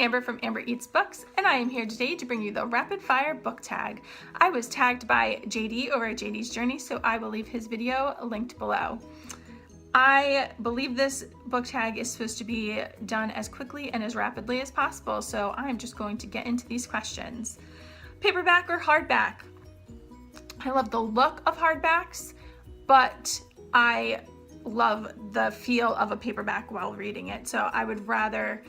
Amber from Amber Eats Books, and I am here today to bring you the rapid fire book tag. I was tagged by JD over at JD's Journey, so I will leave his video linked below. I believe this book tag is supposed to be done as quickly and as rapidly as possible, so I'm just going to get into these questions. Paperback or hardback? I love the look of hardbacks, but I love the feel of a paperback while reading it, so I would rather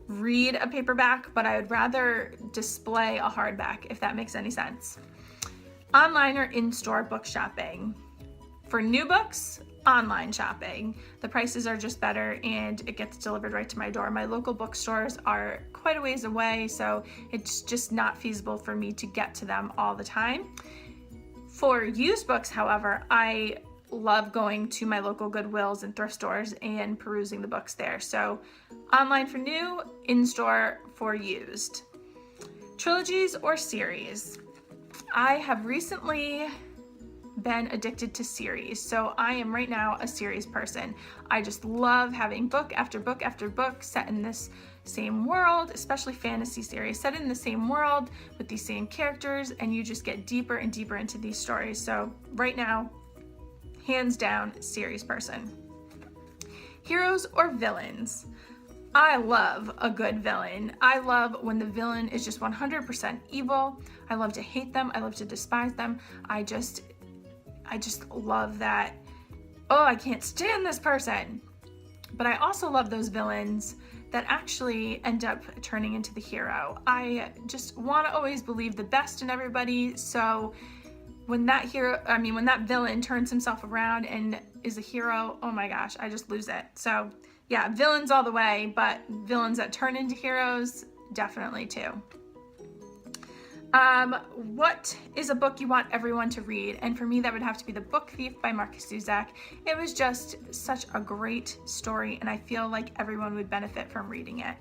read a paperback, but I would rather display a hardback, if that makes any sense. Online or in-store book shopping? For new books, online shopping. The prices are just better and it gets delivered right to my door. My local bookstores are quite a ways away, so it's just not feasible for me to get to them all the time. For used books, however, I love going to my local Goodwills and thrift stores and perusing the books there. So online for new, in-store for used. Trilogies or series? I have recently been addicted to series, so I am right now a series person. I just love having book after book after book set in this same world, especially fantasy series set in the same world with these same characters, and you just get deeper and deeper into these stories. So right now, hands down, series person. Heroes or villains? I love a good villain. I love when the villain is just 100% evil. I love to hate them. I love to despise them. I just love that, oh, I can't stand this person. But I also love those villains that actually end up turning into the hero. I just want to always believe the best in everybody, so when that villain turns himself around and is a hero, oh my gosh, I just lose it. So yeah, villains all the way, but villains that turn into heroes, definitely too. What is a book you want everyone to read? And for me, that would have to be The Book Thief by Marcus Zusak. It was just such a great story, and I feel like everyone would benefit from reading it.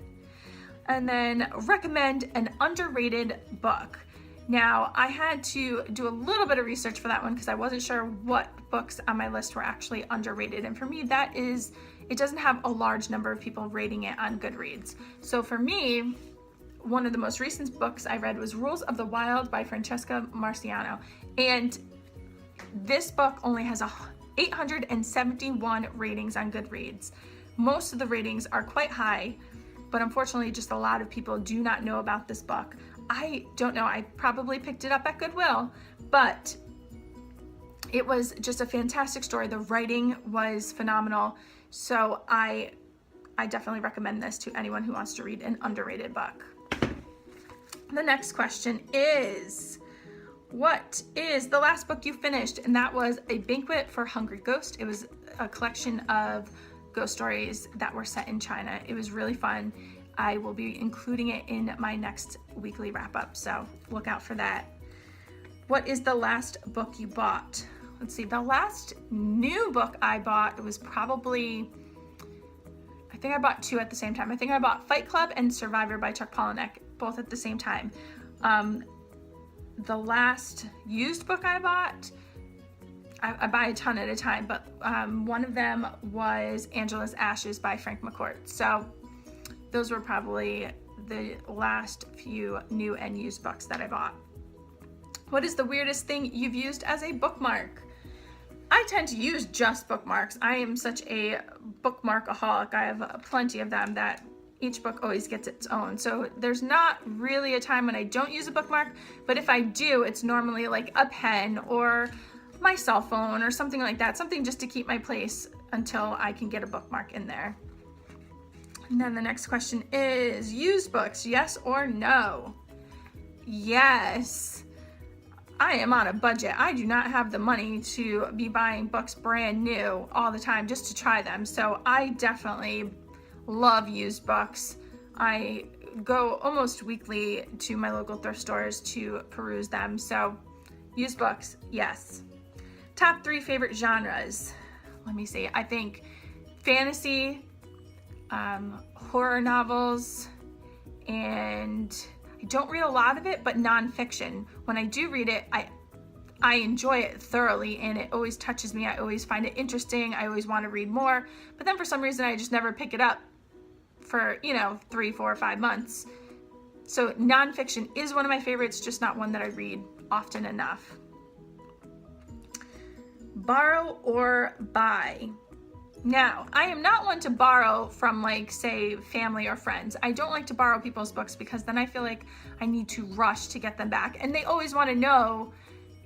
And then recommend an underrated book. Now, I had to do a little bit of research for that one because I wasn't sure what books on my list were actually underrated. And for me, it doesn't have a large number of people rating it on Goodreads. So for me, one of the most recent books I read was Rules of the Wild by Francesca Marciano. And this book only has 871 ratings on Goodreads. Most of the ratings are quite high, but unfortunately just a lot of people do not know about this book. I don't know, I probably picked it up at Goodwill, but it was just a fantastic story. The writing was phenomenal. So I definitely recommend this to anyone who wants to read an underrated book. The next question is, what is the last book you finished? And that was A Banquet for Hungry Ghost. It was a collection of ghost stories that were set in China. It was really fun. I will be including it in my next weekly wrap-up, so look out for that. What is the last book you bought? Let's see, the last new book I bought was probably, I think I bought two at the same time. I think I bought Fight Club and Survivor by Chuck Palahniuk, both at the same time. The last used book I bought, I buy a ton at a time, but one of them was Angela's Ashes by Frank McCourt. So those were probably the last few new and used books that I bought. What is the weirdest thing you've used as a bookmark? I tend to use just bookmarks. I am such a bookmarkaholic. I have plenty of them that each book always gets its own. So there's not really a time when I don't use a bookmark, but if I do, it's normally like a pen or my cell phone or something like that, something just to keep my place until I can get a bookmark in there. And then the next question is, used books, yes or no? Yes. I am on a budget. I do not have the money to be buying books brand new all the time just to try them. So I definitely love used books. I go almost weekly to my local thrift stores to peruse them. So used books, yes. Top 3 favorite genres. Let me see. I think fantasy, horror novels, and I don't read a lot of it, but nonfiction. When I do read it, I enjoy it thoroughly and it always touches me. I always find it interesting. I always want to read more, but then for some reason I just never pick it up for, 3, 4, 5 months. So nonfiction is one of my favorites, just not one that I read often enough. Borrow or buy. Now, I am not one to borrow from, like, say, family or friends. I don't like to borrow people's books because then I feel like I need to rush to get them back. And they always want to know,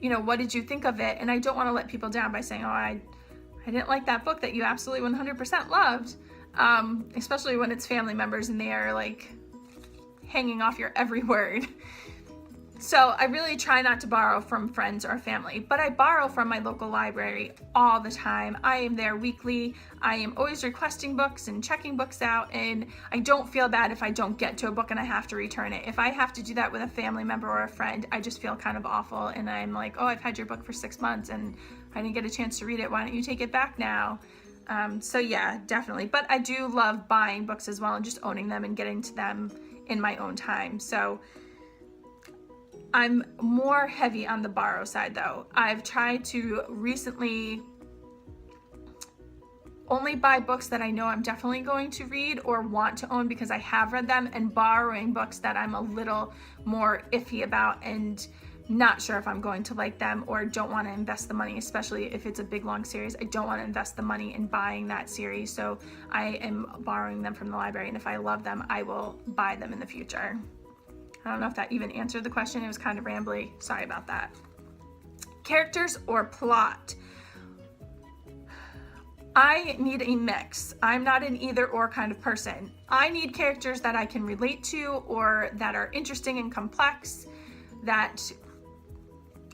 what did you think of it? And I don't want to let people down by saying, oh, I didn't like that book that you absolutely 100% loved. Especially when it's family members and they are, like, hanging off your every word. So I really try not to borrow from friends or family, but I borrow from my local library all the time. I am there weekly. I am always requesting books and checking books out, and I don't feel bad if I don't get to a book and I have to return it. If I have to do that with a family member or a friend, I just feel kind of awful, and I'm like, oh, I've had your book for 6 months and I didn't get a chance to read it. Why don't you take it back now? So yeah, definitely. But I do love buying books as well and just owning them and getting to them in my own time. So I'm more heavy on the borrow side though. I've tried to recently only buy books that I know I'm definitely going to read or want to own because I have read them, and borrowing books that I'm a little more iffy about and not sure if I'm going to like them or don't want to invest the money, especially if it's a big long series. I don't want to invest the money in buying that series, so I am borrowing them from the library, and if I love them, I will buy them in the future. I don't know if that even answered the question. It was kind of rambly. Sorry about that. Characters or plot? I need a mix. I'm not an either or kind of person. I need characters that I can relate to or that are interesting and complex, that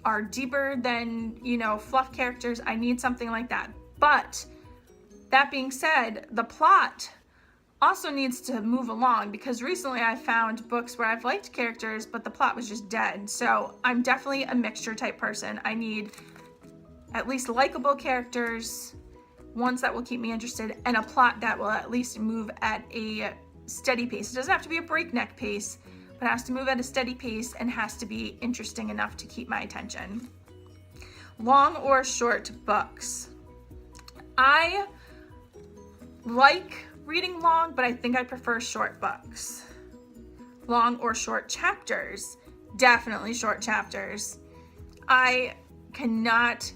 are deeper than, fluff characters. I need something like that. But that being said, the plot also needs to move along, because recently I found books where I've liked characters but the plot was just dead. So I'm definitely a mixture type person. I need at least likable characters, ones that will keep me interested, and a plot that will at least move at a steady pace. It doesn't have to be a breakneck pace, but it has to move at a steady pace and has to be interesting enough to keep my attention. Long or short books? I like reading long, but I think I prefer short books. Long or short chapters? Definitely short chapters. I cannot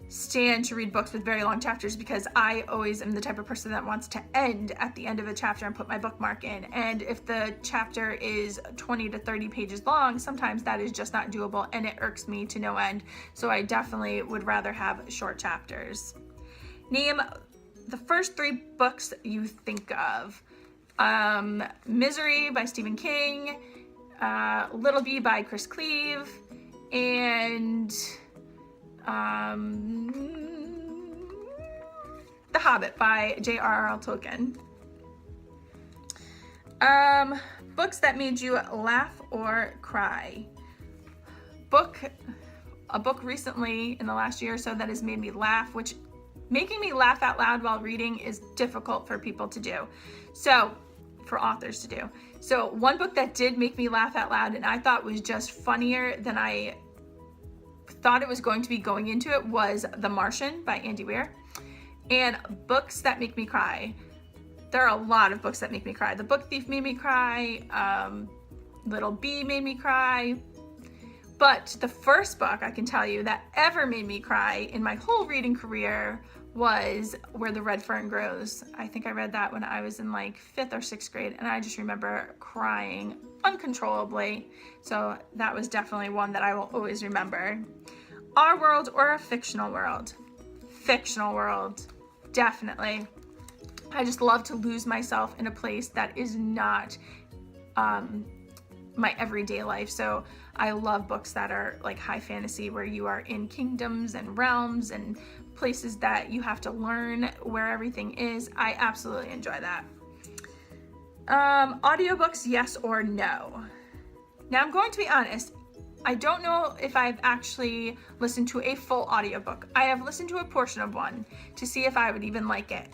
stand to read books with very long chapters because I always am the type of person that wants to end at the end of a chapter and put my bookmark in. And if the chapter is 20 to 30 pages long, sometimes that is just not doable and it irks me to no end. So I definitely would rather have short chapters. Name the first 3 books you think of. Misery by Stephen King, Little Bee by Chris Cleave, and The Hobbit by J.R.R. Tolkien. Books that made you laugh or cry. A book recently in the last year or so that has made me laugh, which making me laugh out loud while reading is difficult for people to do. So, for authors to do. So, one book that did make me laugh out loud and I thought was just funnier than I thought it was going to be going into it was The Martian by Andy Weir. And books that make me cry. There are a lot of books that make me cry. The Book Thief made me cry. Little Bee made me cry. But the first book I can tell you that ever made me cry in my whole reading career was Where the Red Fern Grows. I think I read that when I was in like 5th or 6th grade, and I just remember crying uncontrollably. So that was definitely one that I will always remember. Our world or a fictional world? Fictional world, definitely. I just love to lose myself in a place that is not my everyday life. So I love books that are like high fantasy, where you are in kingdoms and realms and places that you have to learn where everything is. I absolutely enjoy that. Audiobooks, yes or no? Now I'm going to be honest, I don't know if I've actually listened to a full audiobook. I have listened to a portion of one to see if I would even like it.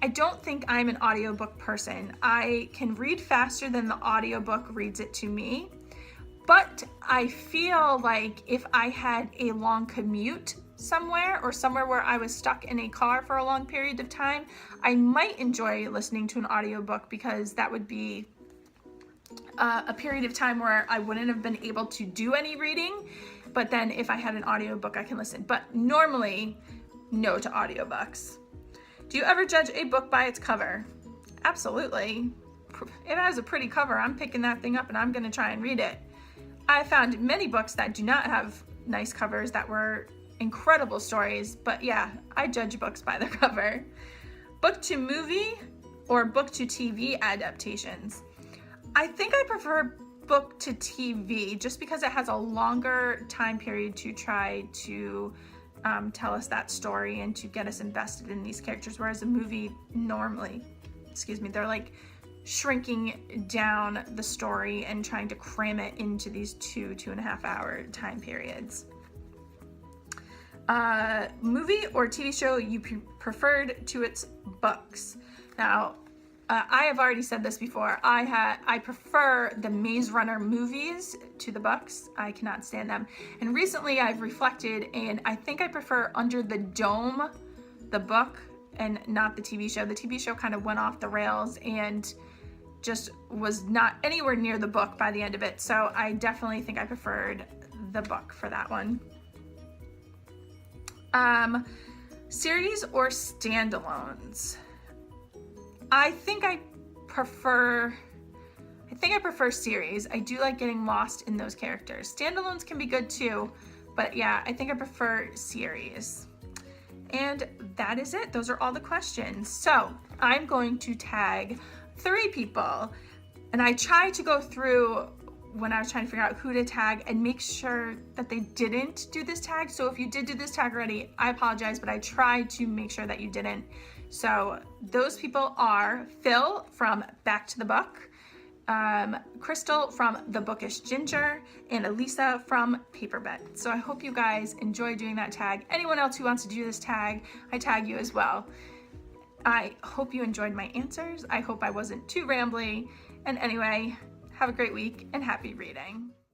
I don't think I'm an audiobook person. I can read faster than the audiobook reads it to me, but I feel like if I had a long commute somewhere, or somewhere where I was stuck in a car for a long period of time, I might enjoy listening to an audiobook, because that would be a period of time where I wouldn't have been able to do any reading. But then if I had an audiobook, I can listen. But normally, no to audiobooks. Do you ever judge a book by its cover? Absolutely. If it has a pretty cover, I'm picking that thing up and I'm going to try and read it. I found many books that do not have nice covers that were incredible stories, but yeah, I judge books by their cover. Book to movie or book to TV adaptations? I think I prefer book to TV, just because it has a longer time period to try to tell us that story and to get us invested in these characters, whereas a movie normally, they're like shrinking down the story and trying to cram it into these 2.5 hour time periods. Movie or TV show you preferred to its books? Now, I have already said this before. I prefer the Maze Runner movies to the books. I cannot stand them. And recently I've reflected, and I think I prefer Under the Dome, the book, and not the TV show. The TV show kind of went off the rails and just was not anywhere near the book by the end of it. So I definitely think I preferred the book for that one. Series or standalones? I think I prefer series. I do like getting lost in those characters. Standalones can be good too, but yeah, I think I prefer series. And that is it. Those are all the questions. So I'm going to tag 3 people, and I tried to go through when I was trying to figure out who to tag and make sure that they didn't do this tag. So if you did do this tag already, I apologize, but I tried to make sure that you didn't. So those people are Phil from Back to the Book, Kristal from the Bookish Ginger, and Elisa from Paperbacks. So I hope you guys enjoy doing that tag. Anyone else who wants to do this tag, I tag you as well. I hope you enjoyed my answers. I hope I wasn't too rambly. And anyway, have a great week and happy reading.